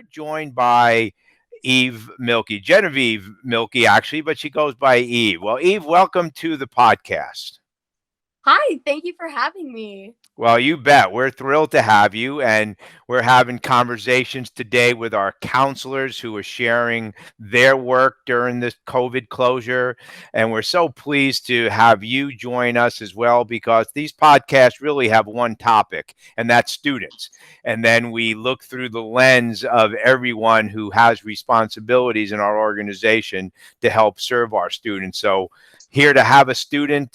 we're joined by Genevieve Milky, actually, but she goes by Eve. Well, Eve, welcome to the podcast. Hi, thank you for having me. Well, you bet. We're thrilled to have you. And we're having conversations today with our counselors who are sharing their work during this COVID closure. And we're so pleased to have you join us as well, because these podcasts really have one topic, and that's students. And then we look through the lens of everyone who has responsibilities in our organization to help serve our students. So, here to have a student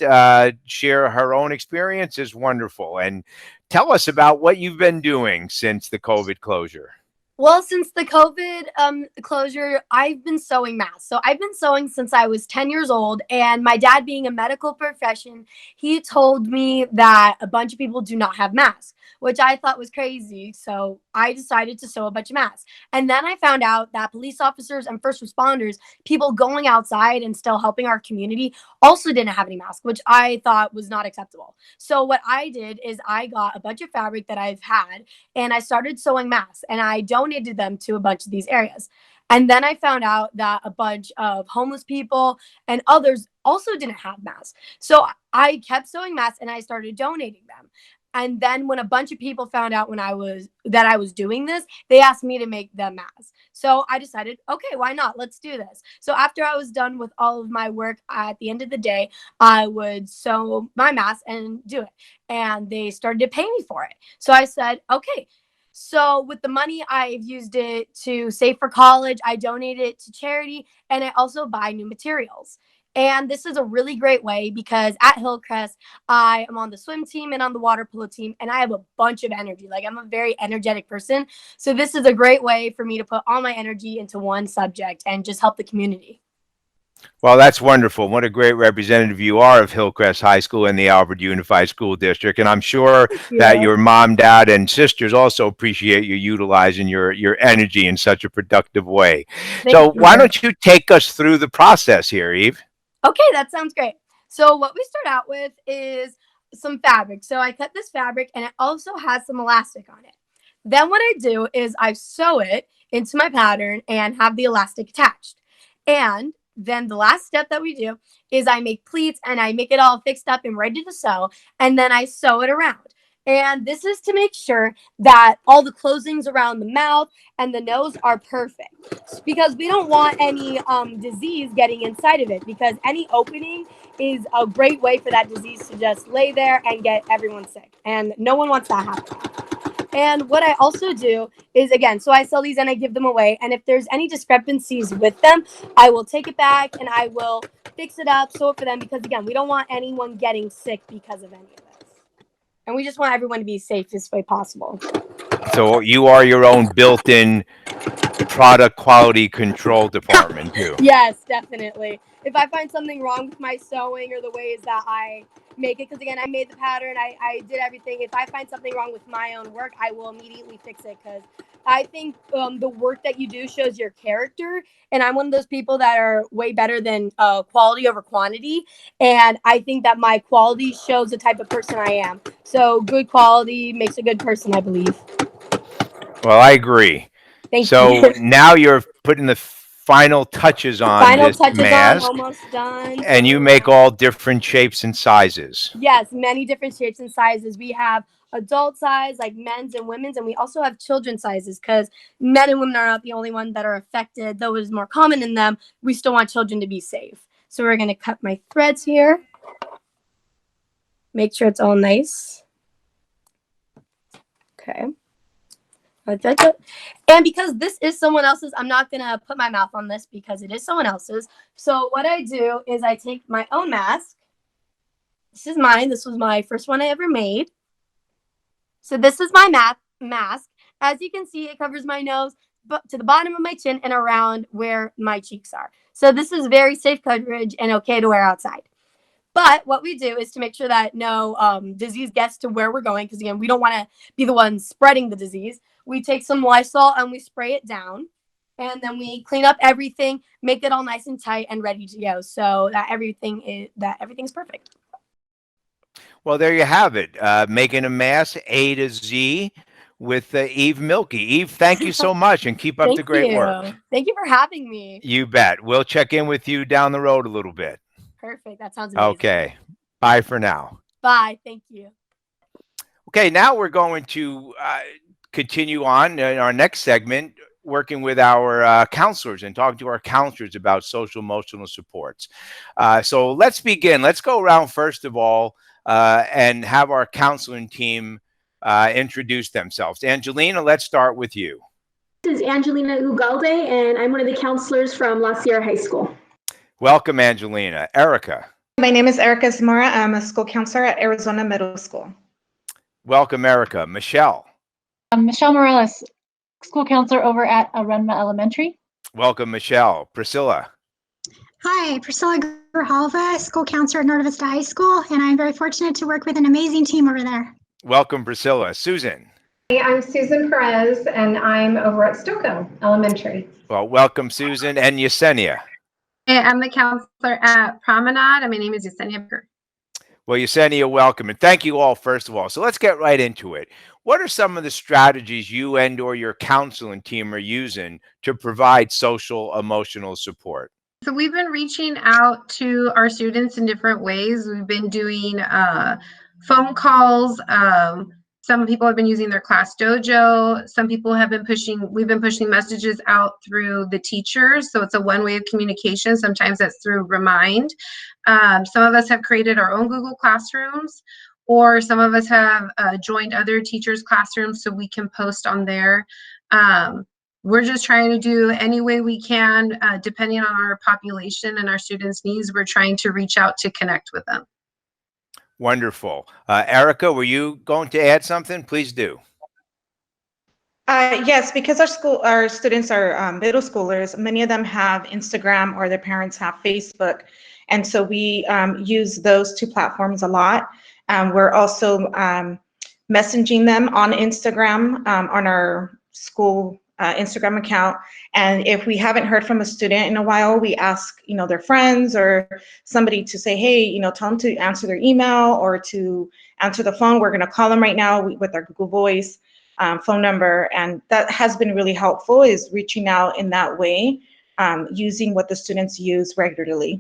share her own experience is wonderful. And tell us about what you've been doing since the COVID closure. Well, since the COVID closure, I've been sewing masks. So I've been sewing since I was 10 years old. And my dad, being a medical profession, he told me that a bunch of people do not have masks, which I thought was crazy. So I decided to sew a bunch of masks. And then I found out that police officers and first responders, people going outside and still helping our community, also didn't have any masks, which I thought was not acceptable. So what I did is I got a bunch of fabric that I've had, and I started sewing masks, and I donated them to a bunch of these areas. And then I found out that a bunch of homeless people and others also didn't have masks. So I kept sewing masks and I started donating them. And then when a bunch of people found out when I was doing this, they asked me to make them masks. So I decided, okay, why not? Let's do this. So after I was done with all of my work, at the end of the day, I would sew my mask and do it. And they started to pay me for it. So I said, okay. So with the money, I've used it to save for college. I donate it to charity, and I also buy new materials. And this is a really great way because at Hillcrest, I am on the swim team and on the water polo team, and I have a bunch of energy. Like, I'm a very energetic person. So this is a great way for me to put all my energy into one subject and just help the community. Well, that's wonderful. What a great representative you are of Hillcrest High School and the Alvord Unified School District. And I'm sure that Yeah. your mom, dad, and sisters also appreciate you utilizing your energy in such a productive way. Thank So why you. don't you take us through the process here, Eve? Okay, that sounds great. So what we start out with is some fabric. So I cut this fabric and it also has some elastic on it. Then what I do is I sew it into my pattern and have the elastic attached. And then the last step that we do is I make pleats and I make it all fixed up and ready to sew. And then I sew it around. And this is to make sure that all the closings around the mouth and the nose are perfect, because we don't want any disease getting inside of it, because any opening is a great way for that disease to just lay there and get everyone sick. And no one wants that happening. And what I also do is, again, so I sell these and I give them away. And if there's any discrepancies with them, I will take it back and I will fix it up, sew it for them, because, again, we don't want anyone getting sick because of any of this. And we just want everyone to be safe this way possible. So you are your own built-in product quality control department too. Yes, definitely. If I find something wrong with my sewing or the ways that I make it, because again, I made the pattern, I did everything. If I find something wrong with my own work, I will immediately fix it, because I think the work that you do shows your character. And I'm one of those people that are way better than quality over quantity. And I think that my quality shows the type of person I am. So good quality makes a good person, I believe. Well, I agree. Thank So you. now you're putting the final touches on Final this touches on, mask, almost done. and you Turning make around. all different shapes and sizes. Yes, many different shapes and sizes. We have adult size, like men's and women's, and we also have children's sizes, because men and women are not the only ones that are affected. Though it is more common in them, we still want children to be safe. So we're going to cut my threads here. Make sure it's all nice. Okay. And because this is someone else's, I'm not going to put my mouth on this because it is someone else's. So what I do is I take my own mask. This is mine. This was my first one I ever made. So this is my mask. As you can see, it covers my nose to the bottom of my chin and around where my cheeks are. So this is very safe coverage and okay to wear outside. But what we do is to make sure that no disease gets to where we're going, because, again, we don't want to be the ones spreading the disease. We take some Lysol and we spray it down. And then we clean up everything, make it all nice and tight and ready to go, so that everything's perfect. Well, there you have it. Making a mask A to Z with Eve Milky. Eve, thank you so much and keep up the Thank great work. you. Thank you for having me. You bet. We'll check in with you down the road a little bit. Perfect. That sounds amazing. Okay. Bye for now. Bye. Thank you. Okay, now we're going to continue on in our next segment, working with our counselors and talking to our counselors about social emotional supports. So let's begin. Let's go around first of all and have our counseling team introduce themselves. Angelina, let's start with you. This is Angelina Ugalde, and I'm one of the counselors from La Sierra High School. Welcome, Angelina. Erica. My name is Erica Zamora. I'm a school counselor at Arizona Middle School. Welcome, Erica. Michelle. I'm Michelle Morales, school counselor over at Arenma Elementary. Welcome, Michelle. Priscilla. Hi, Priscilla Grijalva, school counselor at Norte Vista High School, and I'm very fortunate to work with an amazing team over there. Welcome, Priscilla. Susan. Hey, I'm Susan Perez, and I'm over at Stoco Elementary. Well, welcome, Susan. And Yesenia. Hey, I'm the counselor at Promenade, and my name is Yesenia Burr. Well, Yesenia, welcome, and thank you all, first of all. So let's get right into it. What are some of the strategies you and or your counseling team are using to provide social emotional support? So we've been reaching out to our students in different ways. We've been doing phone calls. Some people have been using their class dojo. Some people have been we've been pushing messages out through the teachers. So it's a one way of communication. Sometimes that's through Remind. Some of us have created our own Google Classrooms, or some of us have joined other teachers' classrooms so we can post on there. We're just trying to do any way we can, depending on our population and our students' needs. We're trying to reach out to connect with them. Wonderful. Erica, were you going to add something? Please do. Yes, because our students are middle schoolers. Many of them have Instagram or their parents have Facebook, and so we use those two platforms a lot. We're also messaging them on Instagram on our school Instagram account. And if we haven't heard from a student in a while, we ask, their friends or somebody to say, hey, tell them to answer their email or to answer the phone. We're going to call them right now with our Google Voice phone number. And that has been really helpful, is reaching out in that way, using what the students use regularly.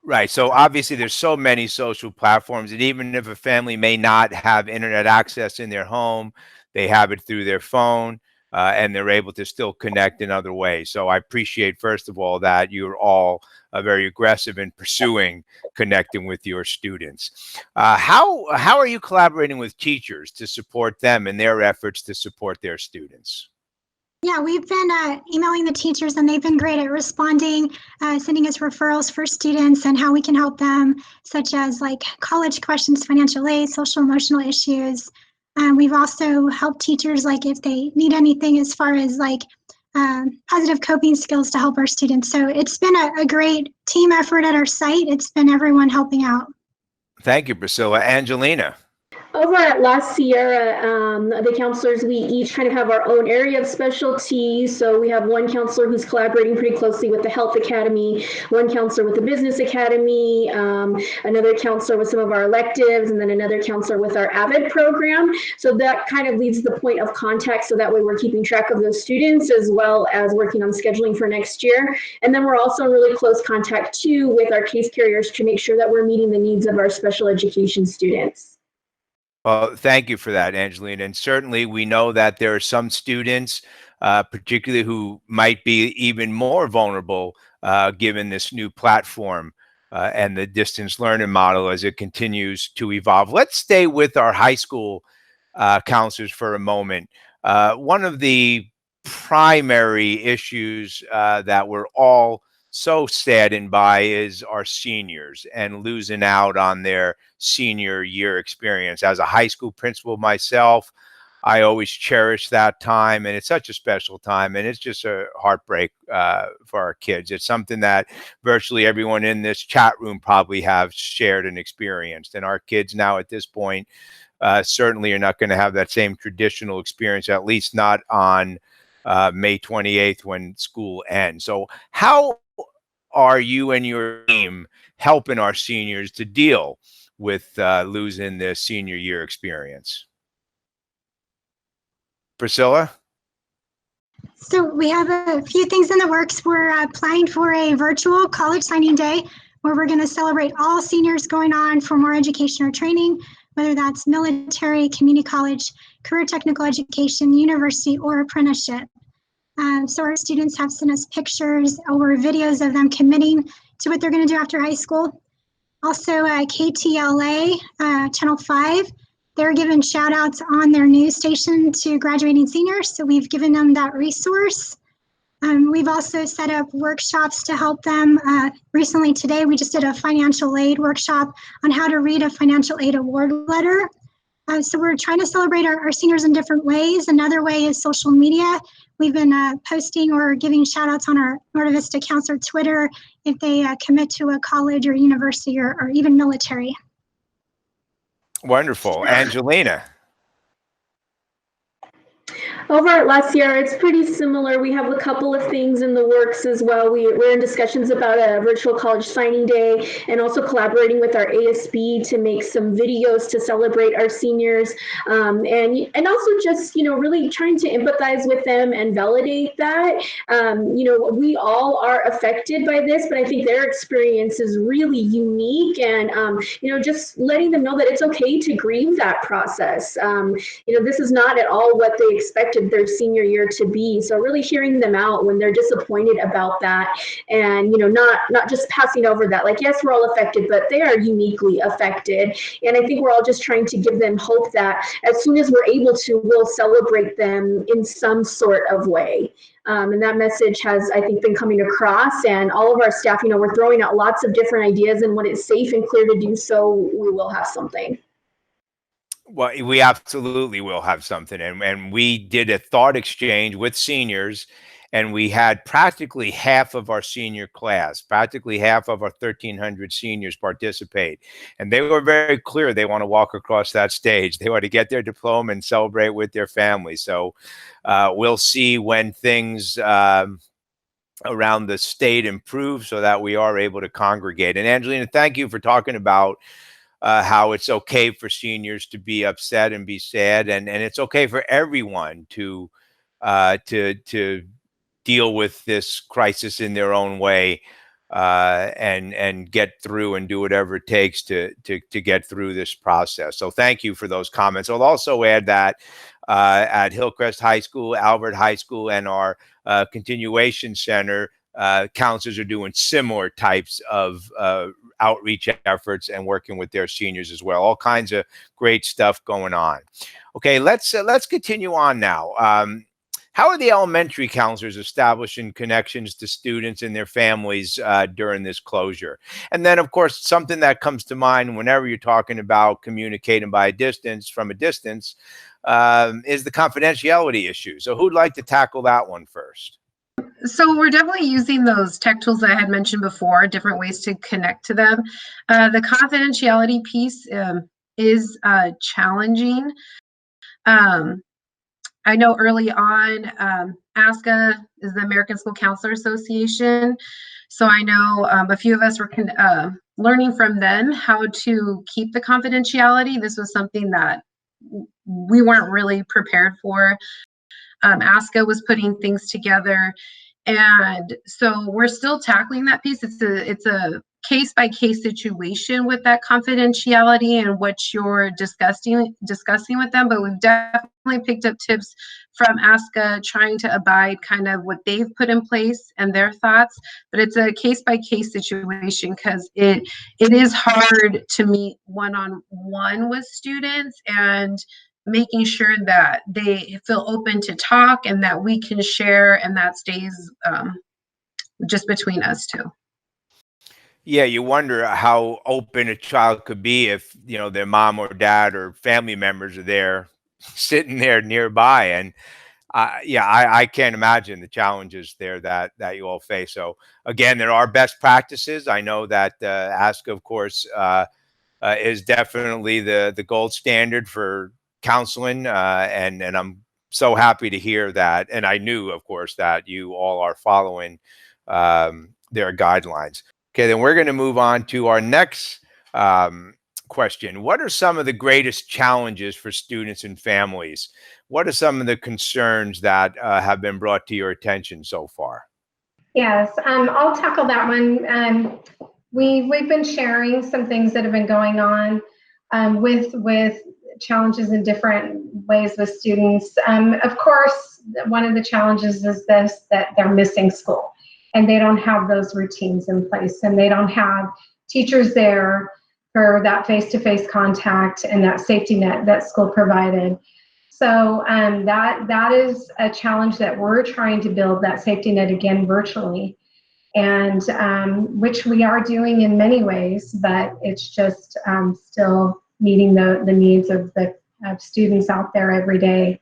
Right. So obviously there's so many social platforms, and even if a family may not have internet access in their home, they have it through their phone. And they're able to still connect in other ways. So I appreciate, first of all, that you're all very aggressive in pursuing connecting with your students. How are you collaborating with teachers to support them in their efforts to support their students? Yeah, we've been emailing the teachers, and they've been great at responding, sending us referrals for students and how we can help them, such as like college questions, financial aid, social emotional issues. We've also helped teachers, like if they need anything as far as like positive coping skills to help our students. So it's been a great team effort at our site. It's been everyone helping out. Thank you, Priscilla. Angelina. Over at La Sierra, the counselors, we each kind of have our own area of specialty. So we have one counselor who's collaborating pretty closely with the Health Academy, one counselor with the Business Academy, another counselor with some of our electives, and then another counselor with our AVID program. So that kind of leads the point of contact. So that way we're keeping track of those students as well as working on scheduling for next year. And then we're also in really close contact too with our case carriers to make sure that we're meeting the needs of our special education students. Well, thank you for that, Angelina. And certainly we know that there are some students, particularly who might be even more vulnerable given this new platform and the distance learning model as it continues to evolve. Let's stay with our high school counselors for a moment. One of the primary issues that we're all so saddened by is our seniors and losing out on their senior year experience. As a high school principal myself, I always cherish that time, and it's such a special time, and it's just a heartbreak for our kids. It's something that virtually everyone in this chat room probably have shared and experienced, and our kids now at this point certainly are not going to have that same traditional experience, at least not on May 28th when school ends. So how are you and your team helping our seniors to deal with losing their senior year experience? Priscilla? So we have a few things in the works. We're applying for a virtual college signing day where we're going to celebrate all seniors going on for more education or training, whether that's military, community college, career technical education, university, or apprenticeship. So our students have sent us pictures or videos of them committing to what they're going to do after high school. Also, KTLA, Channel 5, they're giving shout outs on their news station to graduating seniors. So we've given them that resource. We've also set up workshops to help them. Recently today, we just did a financial aid workshop on how to read a financial aid award letter. So we're trying to celebrate our seniors in different ways. Another way is social media. We've been posting or giving shout outs on our Norte Vista Counselor Twitter if they commit to a college or university or even military. Wonderful. Angelina? Over at La Sierra, it's pretty similar. We have a couple of things in the works as well. We're in discussions about a virtual college signing day and also collaborating with our ASB to make some videos to celebrate our seniors, and also just, really trying to empathize with them and validate that. We all are affected by this, but I think their experience is really unique, and just letting them know that it's okay to grieve that process. This is not at all what they expected their senior year to be. So really hearing them out when they're disappointed about that, and not just passing over that, like, yes, we're all affected, but they are uniquely affected. And I think we're all just trying to give them hope that as soon as we're able to, we'll celebrate them in some sort of way. And that message has, I think, been coming across, and all of our staff, we're throwing out lots of different ideas, and when it's safe and clear to do so, we will have something. Well, we absolutely will have something. And we did a thought exchange with seniors, and we had practically half of our senior class, practically half of our 1,300 seniors participate. And they were very clear they want to walk across that stage. They want to get their diploma and celebrate with their family. So we'll see when things around the state improve so that we are able to congregate. And Angelina, thank you for talking about how it's okay for seniors to be upset and be sad, and it's okay for everyone to deal with this crisis in their own way, and get through and do whatever it takes to get through this process. So thank you for those comments. I'll also add that at Hillcrest High School, Alvord High School, and our continuation center, counselors are doing similar types of outreach efforts and working with their seniors as well. All kinds of great stuff going on. Okay, let's continue on now. How are the elementary counselors establishing connections to students and their families during this closure? And then, of course, something that comes to mind whenever you're talking about communicating by a distance, from a distance, is the confidentiality issue. So who'd like to tackle that one first? So we're definitely using those tech tools that I had mentioned before, different ways to connect to them. The confidentiality piece is challenging. I know early on, ASCA is the American School Counselor Association. So I know a few of us were learning from them how to keep the confidentiality. This was something that we weren't really prepared for. ASCA was putting things together. And so we're still tackling that piece. It's a case-by-case situation with that confidentiality and what you're discussing with them. But we've definitely picked up tips from ASCA, trying to abide kind of what they've put in place and their thoughts. But it's a case-by-case situation because it is hard to meet one-on-one with students, and making sure that they feel open to talk and that we can share, and that stays just between us two. Yeah, you wonder how open a child could be if, their mom or dad or family members are there, sitting there nearby. And I can't imagine the challenges there that you all face. So again, there are best practices. I know that ASCA, of course, is definitely the gold standard for counseling, and I'm so happy to hear that. And I knew, of course, that you all are following their guidelines. Okay, then we're going to move on to our next question. What are some of the greatest challenges for students and families? What are some of the concerns that have been brought to your attention so far? Yes, I'll tackle that one. We've been sharing some things that have been going on with challenges in different ways with students. Of course, one of the challenges is this, that they're missing school and they don't have those routines in place, and they don't have teachers there for that face-to-face contact and that safety net that school provided. So that is a challenge that we're trying to build, that safety net again virtually, and which we are doing in many ways, but it's just still meeting the needs of the students out there every day.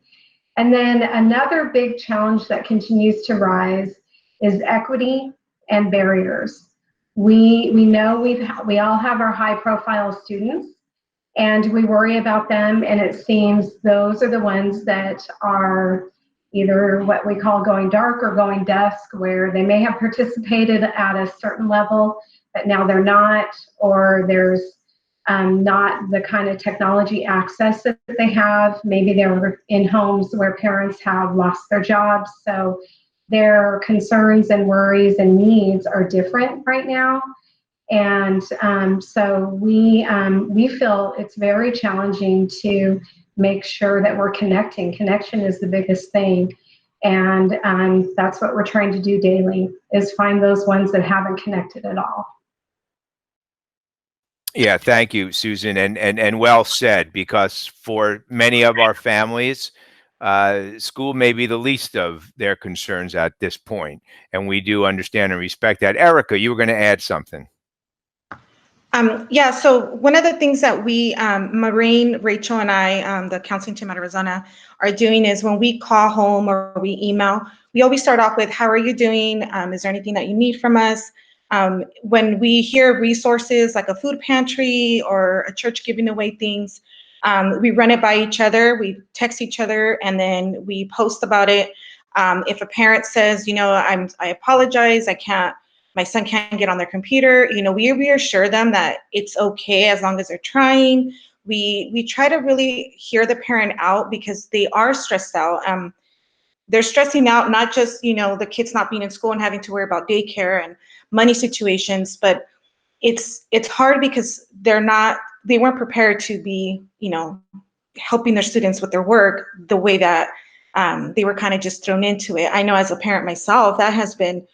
And then another big challenge that continues to rise is equity and barriers. We know we all have our high profile students, and we worry about them, and it seems those are the ones that are either what we call going dark or going dusk, where they may have participated at a certain level, but now they're not, or there's not the kind of technology access that they have. Maybe they're in homes where parents have lost their jobs, so their concerns and worries and needs are different right now. And so we feel it's very challenging to make sure that we're connecting. Connection is the biggest thing. And that's what we're trying to do daily, is find those ones that haven't connected at all. Yeah, thank you, Susan, and well said, because for many of our families, school may be the least of their concerns at this point, and we do understand and respect that. Erica, you were going to add something. Yeah, so one of the things that we, Maureen, Rachel, and I, the counseling team at Arizona, are doing is when we call home or we email, we always start off with, how are you doing? Is there anything that you need from us? When we hear resources like a food pantry or a church giving away things, we run it by each other, we text each other, and then we post about it. If a parent says, I apologize, my son can't get on their computer, we reassure them that it's okay as long as they're trying. We try to really hear the parent out, because they are stressed out. They're stressing out, not just, the kids not being in school and having to worry about daycare and money situations, but it's hard because they weren't prepared to be, helping their students with their work the way that they were kind of just thrown into it. I know as a parent myself, that has been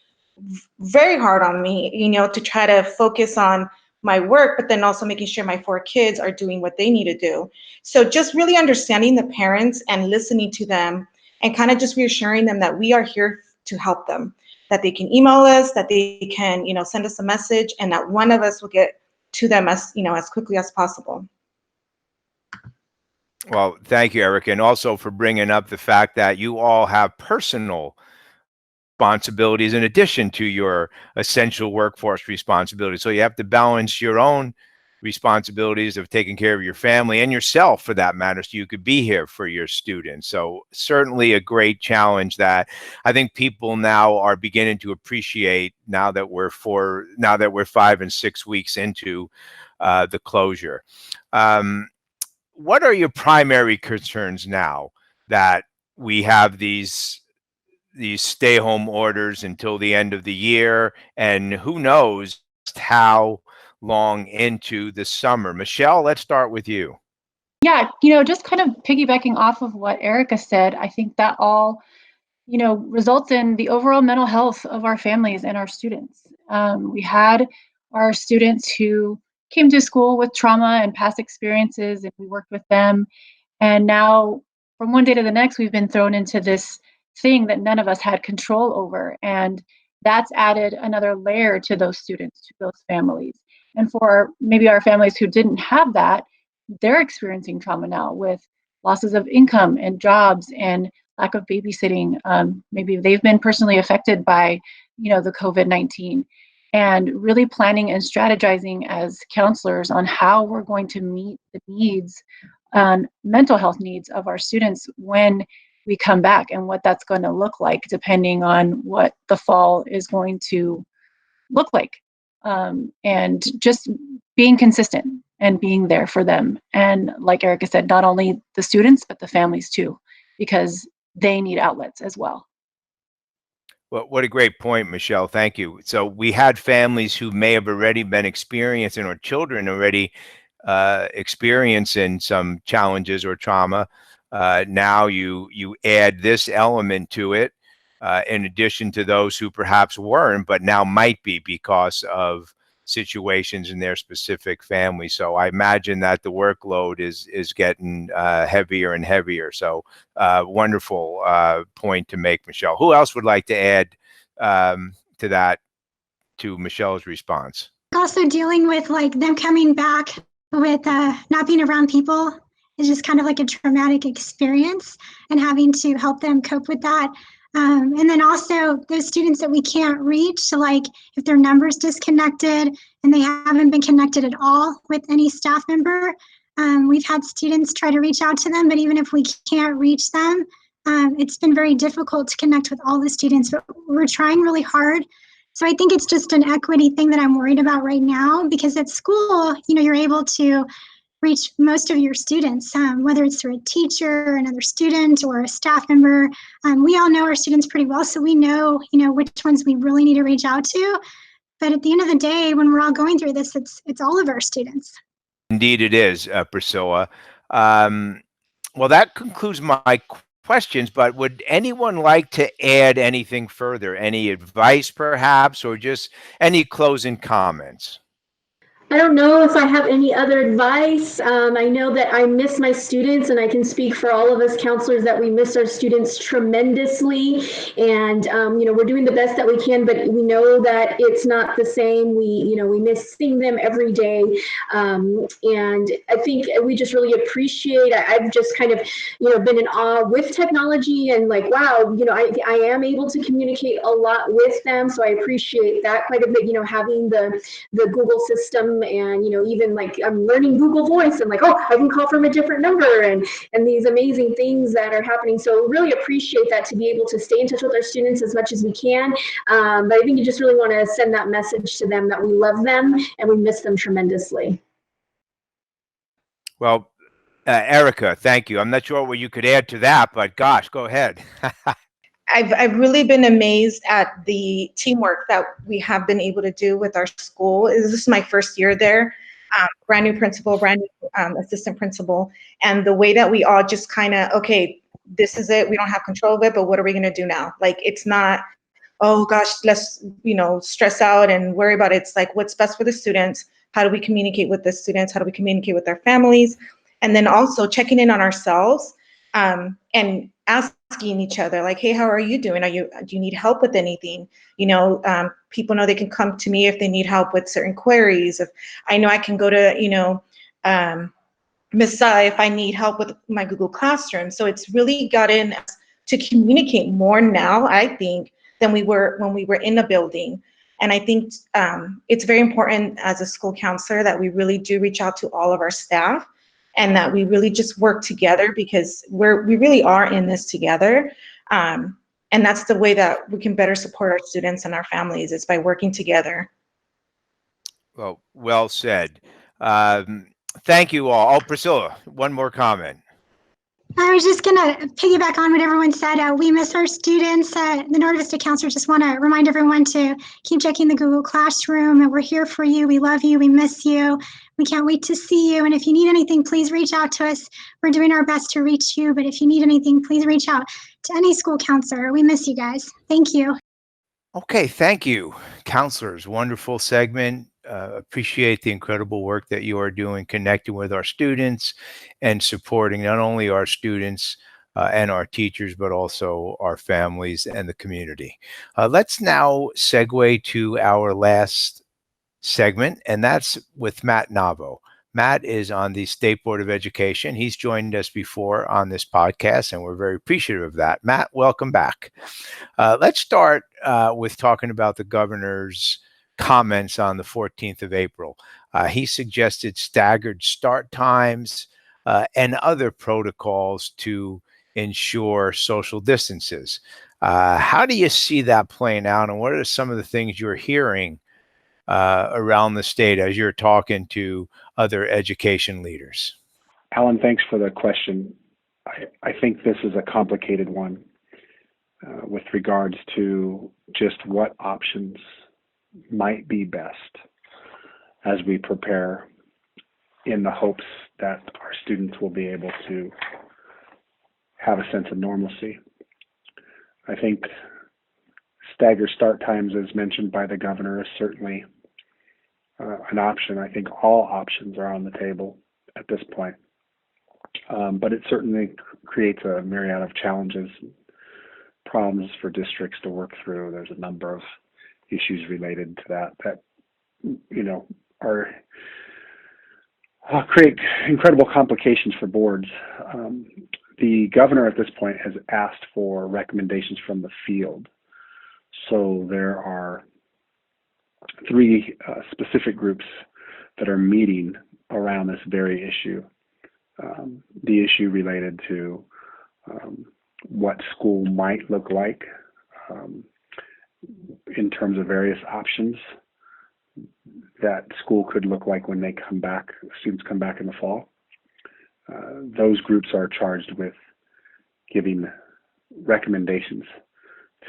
very hard on me, to try to focus on my work, but then also making sure my 4 kids are doing what they need to do. So just really understanding the parents and listening to them, and kind of just reassuring them that we are here to help them, that they can email us, that they can, send us a message, and that one of us will get to them as quickly as possible. Well, thank you, Erica, and also for bringing up the fact that you all have personal responsibilities in addition to your essential workforce responsibilities. So you have to balance your own responsibilities of taking care of your family and yourself, for that matter, so you could be here for your students. So certainly a great challenge that I think people now are beginning to appreciate, now that we're 5 and 6 weeks into the closure. What are your primary concerns now that we have these stay-home orders until the end of the year, and who knows how long into the summer? Michelle, let's start with you. Yeah, just kind of piggybacking off of what Erica said, I think that all, results in the overall mental health of our families and our students. We had our students who came to school with trauma and past experiences, and we worked with them. And now, from one day to the next, we've been thrown into this thing that none of us had control over. And that's added another layer to those students, to those families. And for maybe our families who didn't have that, they're experiencing trauma now with losses of income and jobs and lack of babysitting. Maybe they've been personally affected by, the COVID-19, and really planning and strategizing as counselors on how we're going to meet the needs, mental health needs of our students when we come back, and what that's going to look like depending on what the fall is going to look like. And just being consistent, and being there for them. And like Erica said, not only the students, but the families too, because they need outlets as well. Well, what a great point, Michelle. Thank you. So we had families who may have already been experiencing, or children already experiencing some challenges or trauma. Now you add this element to it, in addition to those who perhaps weren't, but now might be because of situations in their specific family. So I imagine that the workload is getting heavier and heavier. So wonderful point to make, Michelle. Who else would like to add to that, to Michelle's response? Also dealing with like them coming back with not being around people is just kind of like a traumatic experience, and having to help them cope with that. And then also those students that we can't reach, so like if their number's disconnected and they haven't been connected at all with any staff member, we've had students try to reach out to them, but even if we can't reach them, it's been very difficult to connect with all the students, but we're trying really hard. So I think it's just an equity thing that I'm worried about right now, because at school, you're able to reach most of your students, whether it's through a teacher, another student, or a staff member. We all know our students pretty well, so we know, which ones we really need to reach out to. But at the end of the day, when we're all going through this, it's all of our students. Indeed, it is, Priscilla. Well, that concludes my questions, but would anyone like to add anything further? Any advice, perhaps, or just any closing comments? I don't know if I have any other advice. I know that I miss my students, and I can speak for all of us counselors that we miss our students tremendously. And we're doing the best that we can, but we know that it's not the same. We miss seeing them every day, and I think we just really appreciate. I've just kind of been in awe with technology, and like, wow, I am able to communicate a lot with them, so I appreciate that quite a bit. Having the Google system. And even like I'm learning Google Voice, and like, oh, I can call from a different number, and these amazing things that are happening. So really appreciate that, to be able to stay in touch with our students as much as we can. But I think you just really want to send that message to them that we love them and we miss them tremendously. Well, Erica, thank you. I'm not sure what you could add to that, but gosh, go ahead. I've really been amazed at the teamwork that we have been able to do with our school. This is my first year there, brand new principal, brand new assistant principal, and the way that we all just kind of, okay, this is it. We don't have control of it, but what are we going to do now? Like, it's not, oh gosh, let's stress out and worry about it. It's like, what's best for the students? How do we communicate with the students? How do we communicate with their families? And then also checking in on ourselves, and asking each other, like, hey, how are you doing? Do you need help with anything? People know they can come to me if they need help with certain queries. If I know I can go to, Miss Sai if I need help with my Google Classroom. So it's really gotten to communicate more now, I think, than we were when we were in the building. And I think it's very important as a school counselor that we really do reach out to all of our staff, and that we really just work together, because we really are in this together. And that's the way that we can better support our students and our families, is by working together. Well said. Thank you all. Oh, Priscilla, one more comment. I was just going to piggyback on what everyone said. We miss our students. The North Vista counselors just want to remind everyone to keep checking the Google Classroom, and we're here for you. We love you. We miss you. We can't wait to see you. And if you need anything, please reach out to us. We're doing our best to reach you, but if you need anything, please reach out to any school counselor. We miss you guys. Thank you. Okay, thank you, counselors. Wonderful segment. Appreciate the incredible work that you are doing, connecting with our students and supporting not only our students and our teachers, but also our families and the community. Let's now segue to our last segment, and that's with Matt Navo. Matt is on the State Board of Education. He's joined us before on this podcast, and we're very appreciative of that. Matt, welcome back. Let's start with talking about the governor's comments on the 14th of April. He suggested staggered start times and other protocols to ensure social distances. How do you see that playing out, and what are some of the things you're hearing around the state as you're talking to other education leaders? Alan, thanks for the question. I think this is a complicated one with regards to just what options might be best as we prepare in the hopes that our students will be able to have a sense of normalcy. I think staggered start times, as mentioned by the governor, is certainly an option. I think all options are on the table at this point. But it certainly creates a myriad of challenges, problems for districts to work through. There's a number of issues related to that are create incredible complications for boards. The governor at this point has asked for recommendations from the field. So there are 3 specific groups that are meeting around this very issue. The issue related to what school might look like in terms of various options that school could look like when they come back, students come back in the fall. Those groups are charged with giving recommendations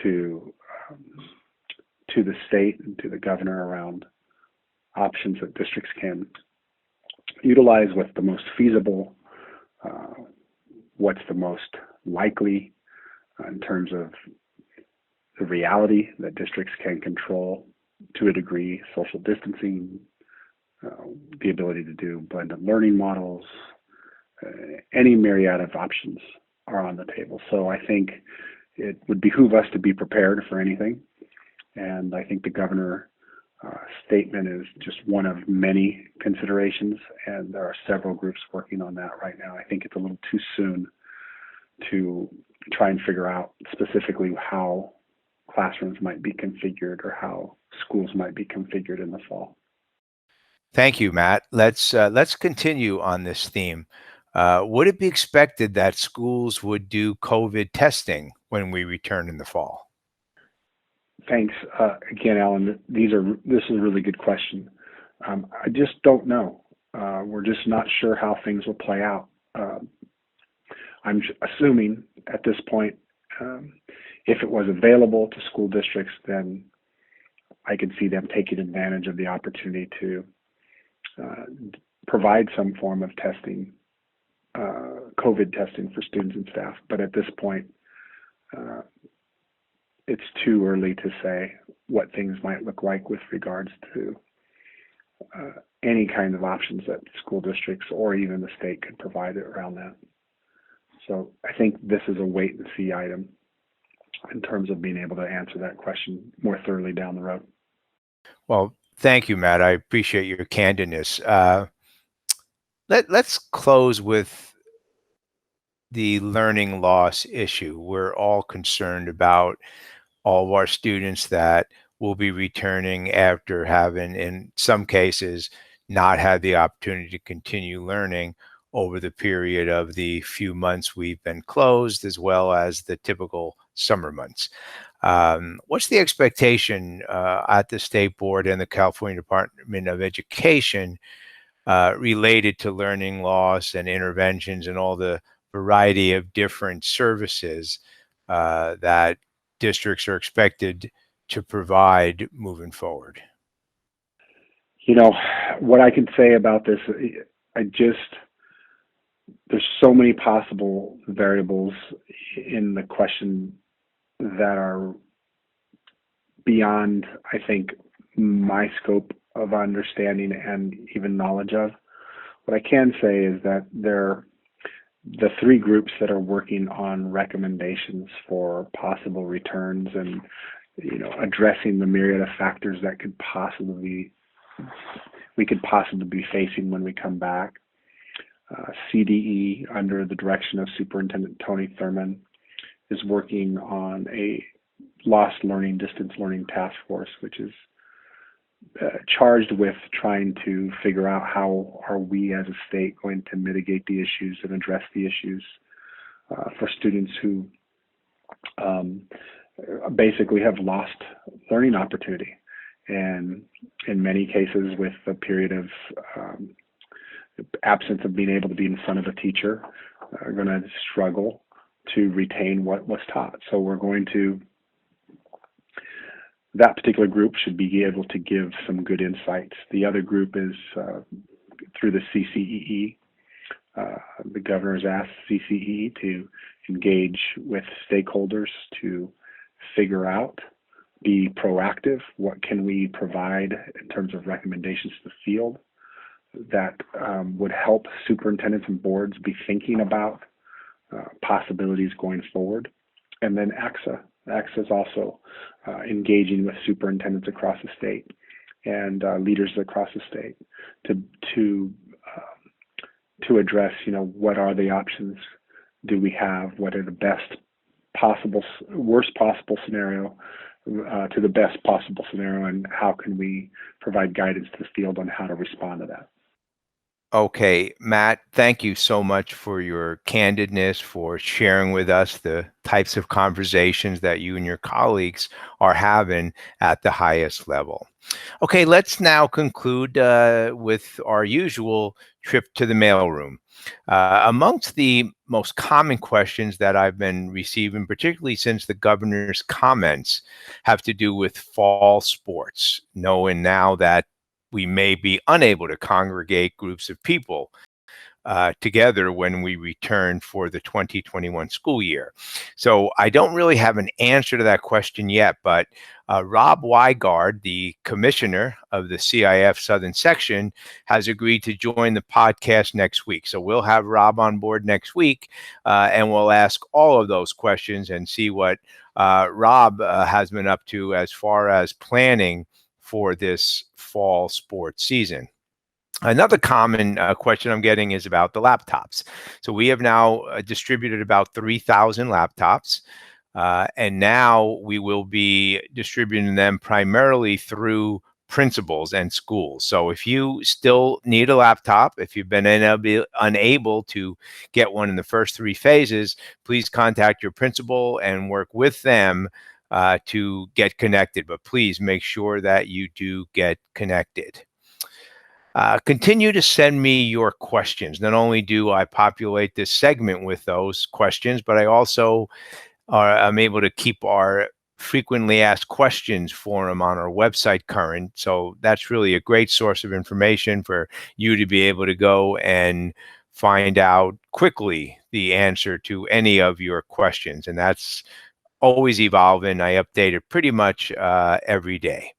to the state and to the governor around options that districts can utilize, what's the most feasible, what's the most likely in terms of the reality that districts can control to a degree, social distancing, the ability to do blended learning models, any myriad of options are on the table. So I think it would behoove us to be prepared for anything. And I think the governor statement is just one of many considerations, and there are several groups working on that right now. I think it's a little too soon to try and figure out specifically how classrooms might be configured or how schools might be configured in the fall. Thank you, Matt. Let's continue on this theme. Would it be expected that schools would do COVID testing when we return in the fall? Thanks again, Alan. This is a really good question. I just don't know. We're just not sure how things will play out. I'm assuming at this point, if it was available to school districts, then I could see them taking advantage of the opportunity to provide some form of testing, COVID testing for students and staff. But at this point, it's too early to say what things might look like with regards to any kind of options that school districts or even the state could provide around that. So I think this is a wait and see item in terms of being able to answer that question more thoroughly down the road. Well, thank you, Matt. I appreciate your candidness. Let's close with the learning loss issue. We're all concerned about all of our students that will be returning after having, in some cases, not had the opportunity to continue learning over the period of the few months we've been closed, as well as the typical summer months. What's the expectation at the State Board and the California Department of Education related to learning loss and interventions and all the variety of different services that districts are expected to provide moving forward? What I can say about this, there's so many possible variables in the question that are beyond, I think, my scope of understanding and even knowledge of. What I can say is that the 3 groups that are working on recommendations for possible returns and addressing the myriad of factors that we could possibly be facing when we come back. CDE, under the direction of Superintendent Tony Thurman, is working on a lost learning, distance learning task force, which is charged with trying to figure out how are we as a state going to mitigate the issues and address the issues for students who basically have lost learning opportunity. and in many cases with a period of absence of being able to be in front of a teacher, are going to struggle to retain what was taught. So we're going to, that particular group should be able to give some good insights. The other group is through the CCEE. The governor has asked CCEE to engage with stakeholders to figure out, be proactive, what can we provide in terms of recommendations to the field that would help superintendents and boards be thinking about possibilities going forward. And then AXA. AXA is also engaging with superintendents across the state and leaders across the state to address, what are the options do we have? What are the best possible, worst possible scenario to the best possible scenario, and how can we provide guidance to the field on how to respond to that? Okay, Matt, thank you so much for your candidness, for sharing with us the types of conversations that you and your colleagues are having at the highest level. Okay, let's now conclude with our usual trip to the mailroom. Amongst the most common questions that I've been receiving, particularly since the governor's comments, have to do with fall sports, knowing now that we may be unable to congregate groups of people together when we return for the 2021 school year. So I don't really have an answer to that question yet, but Rob Weigard, the commissioner of the CIF Southern Section, has agreed to join the podcast next week. So we'll have Rob on board next week, and we'll ask all of those questions and see what Rob has been up to as far as planning for this fall sports season. Another common question I'm getting is about the laptops. So we have now distributed about 3,000 laptops, and now we will be distributing them primarily through principals and schools. So if you still need a laptop, if you've been unable to get one in the first 3 phases, please contact your principal and work with them to get connected. But please make sure that you do get connected. Continue to send me your questions. Not only do I populate this segment with those questions, but I also am able to keep our frequently asked questions forum on our website current. So that's really a great source of information for you to be able to go and find out quickly the answer to any of your questions. And that's always evolving. I update it pretty much every day.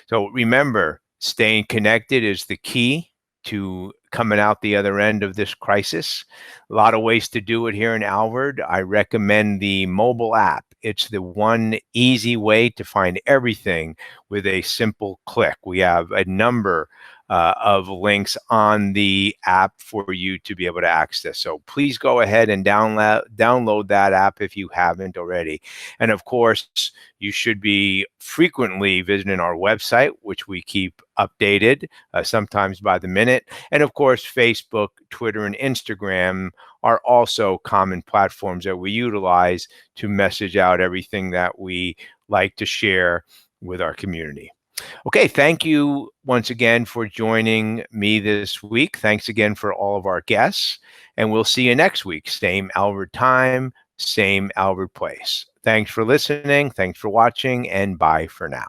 So remember, staying connected is the key to coming out the other end of this crisis. A lot of ways to do it here in Alvord. I recommend the mobile app. It's the one easy way to find everything with a simple click. We have a number of links on the app for you to be able to access. So please go ahead and download that app if you haven't already. And of course, you should be frequently visiting our website, which we keep updated, sometimes by the minute. And of course, Facebook, Twitter, and Instagram are also common platforms that we utilize to message out everything that we like to share with our community. Okay, thank you once again for joining me this week. Thanks again for all of our guests, and we'll see you next week. Same Alvord time, same Alvord place. Thanks for listening, thanks for watching, and bye for now.